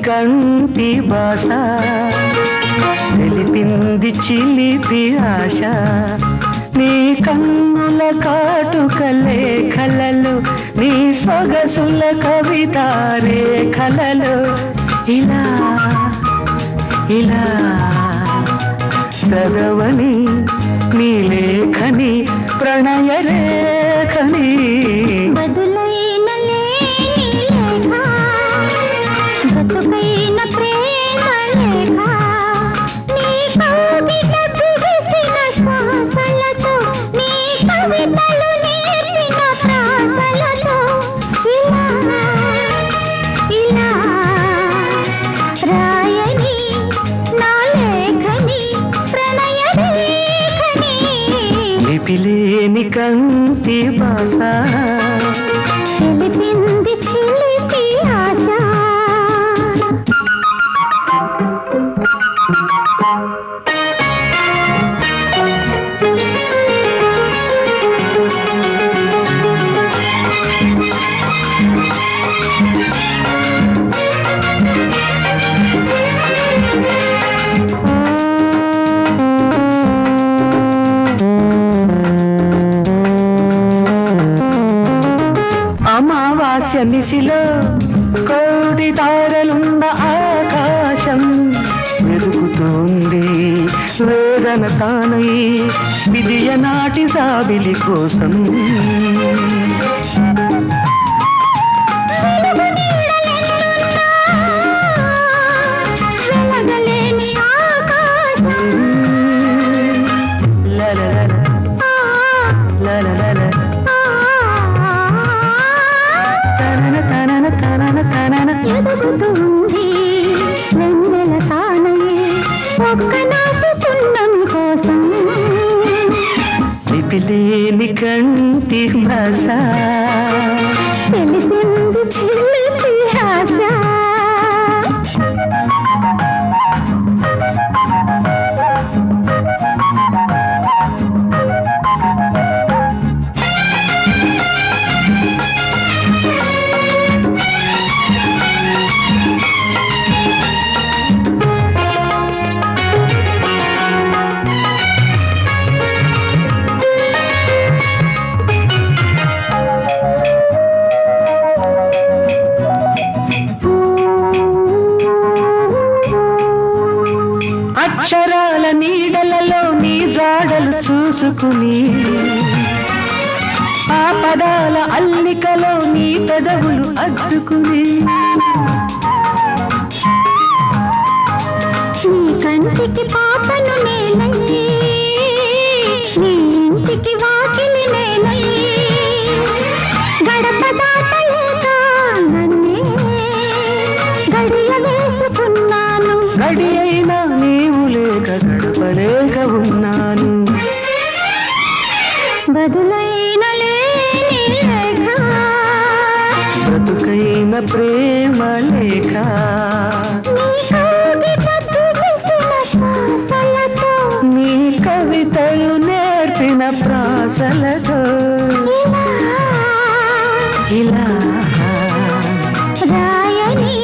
కంటి బాస తెలిపింది చిలిపి ఆశ నీ కన్నుల కాటుక లేఖలలో నీ సొగసుల కవిత రేఖలలో ఇలా ఇలా చదవని నీ లేఖని ప్రణయ రేఖని బదులైన లేని లేఖ బతుకైన ప్రేమ లేఖ నీ కవిత బిగిసిన శ్వాసలతో నీ కవితలు నేర్పిన ప్రాసలతో ఇలా ఇలా రాయని నా లేఖని ప్రణయ రేఖని లిపిలేని కంటి భాష తెలిపింది చిలిపి ఆశ అమావాస్య నిశిలో కోటి తారలున్న ఆకాశం వెతుకుతుంది వేదన తానై విధియ నాటి సాబిలి కోసం వెలగలేని ఆకాశం లలలల, లలలల, తనన తనన తనన తనన ఎదుగుతుంది వెన్నెల తానయే ఒక్కనాటి పుణ్యం కోసం లిపిలేని కంటి భాష తెలిసింది చిలిపి ఆశ అక్షరాల నీడలలో నీ జాడలు చూసుకుని ఆ పదాల అల్లికలో నీ పెదవులు అద్దుకుని నీ కంటికి పాపను నేనయ్యి నీ ఇంటికి వాకిలి నేనయ్యి గడప దాటలేక నన్నే గడియ వేసుకున్నాను గడి అయినా నీవు లేక గడపలేక ఉన్నాను బదులైన లేని లేఖ బ్రతుకైన ప్రేమ లేఖ నీ కవిత బిగిసిన శ్వాసలతో నీ కవితలు నేర్పిన ప్రాసలతో ఇలా ఇలా రాయని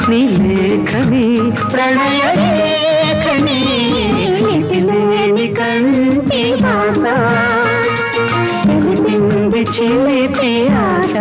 నీ లేఖని ప్రణయ రేఖని లిపిలేని కంటి భాష తెలిపింది చిలిపి ఆశ